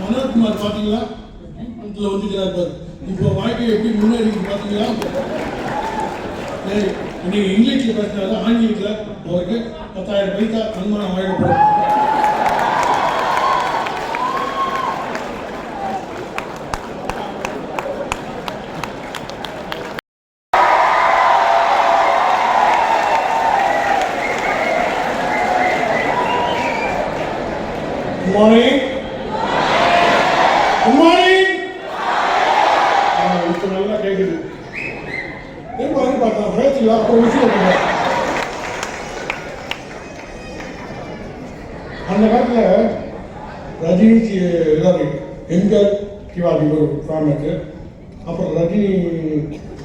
மனோஜ்குமார் பார்த்தீங்களா? இதில் வந்துக்கிறார் பாரு. இப்போ வாழ்க்கை எப்படி முன்னேறி பார்த்தீங்களா? சரி, இன்னைக்கு இங்கிலீஷில் பேசினாரு, ஆங்கிலத்தில் அவருக்கு 10,000 பைசா சன்மானம் வழங்கப்படும். Good morning. Good morning. இப்போ நல்லா கேட்குது. பார்த்தா பேச்சுங்களா அப்புறம் விஷயம் அந்த காலத்தில் ரஜினி எல்லாரு எம்ஜிஆர் சிவாஜி ஒரு ஃபேமஸு, அப்புறம் ரஜினி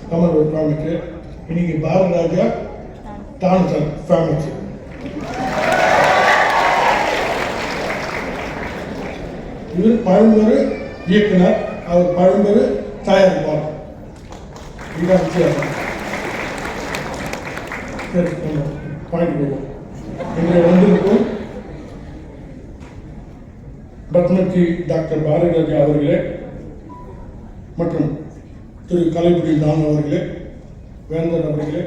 கமல் ஒரு ஃபேமஸு, இன்னைக்கு பாரதிராஜா டான்சர் ஃபேமஸு. இவர் பழம்பெரு இயக்குனர், அவர் பழம்பெரு தயாரிப்பாளர். இதுதான் வித்தியாசம். சரி, பாயிண்ட் போகும். இங்கே வந்திருக்கும் பத்மஸ்ரீ டாக்டர் பாரதிராஜா அவர்களே மற்றும் திரு கலைப்புடி தான் அவர்களே, வேந்தர் அவர்களே,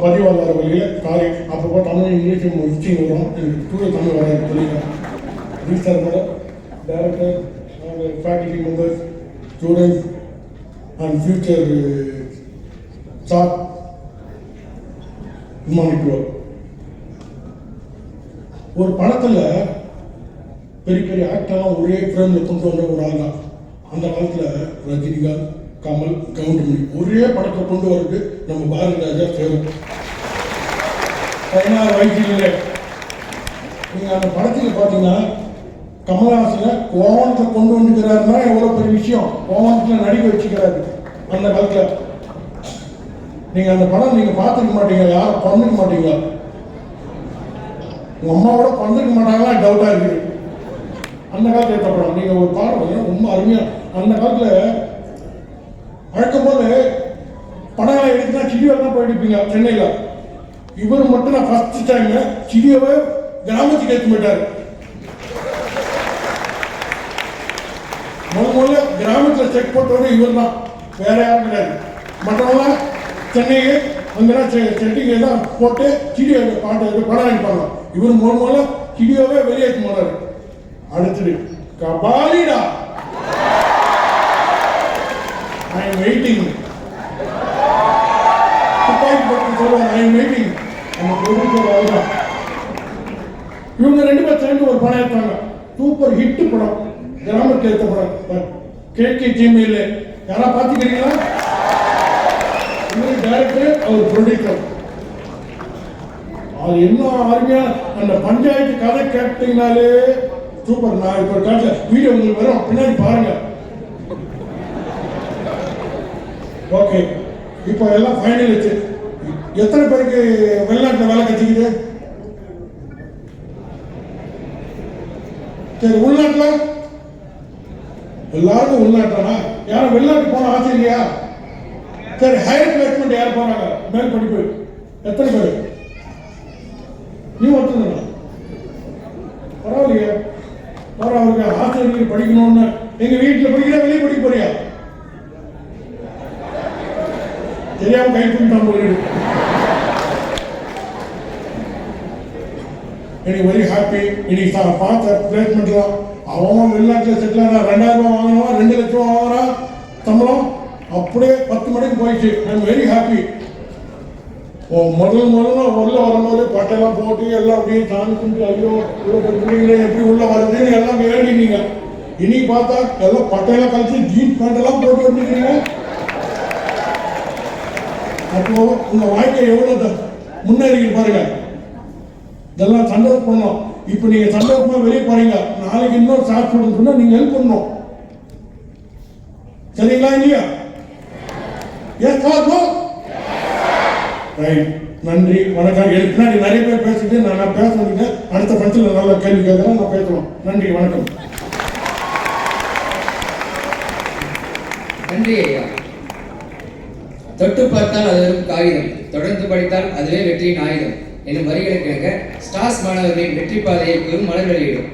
பதிவாளர் அவர்களே, காலை அப்போ தமிழ் இங்கிலீஷ் மிக்சிங் வரும், எனக்கு தூய தமிழ் வர சொல்லிடுறேன். ரீசர் madam, director, faculty members, students and future staff, good morning to all. ஒரு படத்தில் பெரிய பெரிய ஆக்டர்லாம் ஒரே ஃப்ரேமில் கொண்டு வந்த ஒரு ஆள் தான். அந்த காலத்தில் ரஜினிகாந்த், கமல், கவுண்டமணி ஒரே படத்தை கொண்டு வரது நம்ம பாரதிராஜா சேரும். 16 வயசுல நீங்கள் அந்த படத்தில் பார்த்தீங்கன்னா கமல்ஹாசனை கோவணத்தை கொண்டு வந்துக்கிறாருன்னா எவ்வளோ பெரிய விஷயம். கோவணத்தில் நடிக்க வச்சுக்கிறாரு அந்த காலத்தில். நீங்கள் அந்த படம் நீங்கள் பார்த்துக்க மாட்டீங்க, யாரும் பண்ணிக்க மாட்டீங்க. உங்கள் அம்மாவோட பண்ணிக்க மாட்டாங்களா டவுட்டாக இருக்குது. அந்த காலத்தில் எடுத்த படம் நீங்கள் ஒரு பாடம் ரொம்ப அருமையாக. அந்த காலத்தில் வழக்கம் போது படங்களை எடுத்துனா சிடியோவில் தான் போயிடுப்பீங்க சென்னையில். இவர் மட்டும் நான் ஃபர்ஸ்ட் டைம் சிடியோவை கிராமத்துக்கு எடுத்து போயிட்டார். முதல்ல கிராமத்தில் செக் போட்டவர் இவர் தான், வேற யாரும் கிடையாது. மற்றவங்களாம் சென்னையை அங்கெல்லாம் செட்டிங் எல்லாம் போட்டு சிடியோ பாட்டு படம் அடிப்பாங்க. இவர் முதல்ல சிடியோவே வெளியேற்ற போனார். அடுத்தது கபாலிடா, I am waiting. துப்பாக்கி பற்றி சொல்லுவாங்க, I am waiting. நம்ம ப்ரொடியூசர் அவர்தான். இவங்க 2 பேர் சேர்ந்து ஒரு படம் எடுத்தாங்க, சூப்பர் ஹிட் படம், கிராமத்தில் எடுத்த படம், கேட்கே ஜிமெயில். யாரா பார்த்துக்கிறீங்களா? இவர் டைரக்டர், அவர் ப்ரொடியூசர். அது என்ன அருமையா அந்த பஞ்சாயத்து கதை கேட்டீங்கனாலே சூப்பர். நான் இப்போ காட்ட வீடியோ உங்களுக்கு வரும், பின்னாடி பாருங்க. ஓகே, இப்போ எல்லாம் ஃபைனல் வச்சு எத்தனை பேருக்கு வெளிநாட்டில் வேலை கிடைச்சிக்குது? சரி, உள்நாட்டில் எல்லாருக்கும் உள்நாட்டினா யாரும் வெளிநாட்டுக்கு போன ஆசை இல்லையா? சரி, ஹையர் பிளேஸ்மெண்ட் யார் போனாங்க? மேல் படிப்பு எத்தனை பேர்? நீ ஒருத்தர் பரவாயில்லையா? அவருக்கு ஆசிரியர்கள் படிக்கணும்னு எங்க வீட்டில் படிக்கிற வெளியே படிக்க போறியா? தெரியாம கை தூக்கிட்டான் போயிடு. எனக்கு வெரி ஹாப்பி. இன்னைக்கு பார்த்த பிளேஸ்மெண்ட்லாம் அவன் வெளிநாட்டில் செட்டில் ஆனா 2,000 ரூபாய் வாங்கினவன் 2 லட்சம் வாங்குறான் சம்பளம். அப்படியே 10 மணிக்கு போயிடுச்சு. I am very happy. முதல்ல உள்ள வரும்போது பட்டையெல்லாம் போட்டு எல்லாம் அப்படியே சாமி கும்பிட்டு ஐயோ இவ்வளோ எப்படி உள்ள வருதுன்னு எல்லாம் வேண்டினீங்க. இன்னைக்கு பார்த்தா எல்லாம் பட்டையெல்லாம் கழிச்சு ஜீன்ஸ் பேண்ட் எல்லாம் போட்டு வந்துக்கிறீங்க. அப்போ உங்க வாழ்க்கை எவ்வளவு முன்னேறி பாருங்க. இதெல்லாம் சந்தோஷம் பண்ணணும். இப்போ நீங்க சந்தோஷமா வெளியே போறீங்க, நாளைக்கு இன்னொரு சாப்பிட்டு சொன்னா நீங்க ஹெல்ப் பண்ணணும். சரிங்களா இல்லையா? Yes sir, no right. நன்றி, வணக்கம். எனக்கு பின்னாடி நிறைய பேர் பேசிட்டு நான் பேசுறதுக்கு அடுத்த பட்சத்தில் நல்ல கேள்வி கேட்கறேன், நான் பேசலாம். நன்றி, வணக்கம். நன்றி ஐயா. தொட்டு பார்த்தால் அது வெறும் காகிதம், தொடர்ந்து படித்தால் அதுவே வெற்றியின் ஆயுதம். என்னும் வரிகளுக்கிணங்க ஸ்டார்ஸ் மாணவர்களின் வெற்றி பாதையை பெரும் மலர் வெளியிடும்.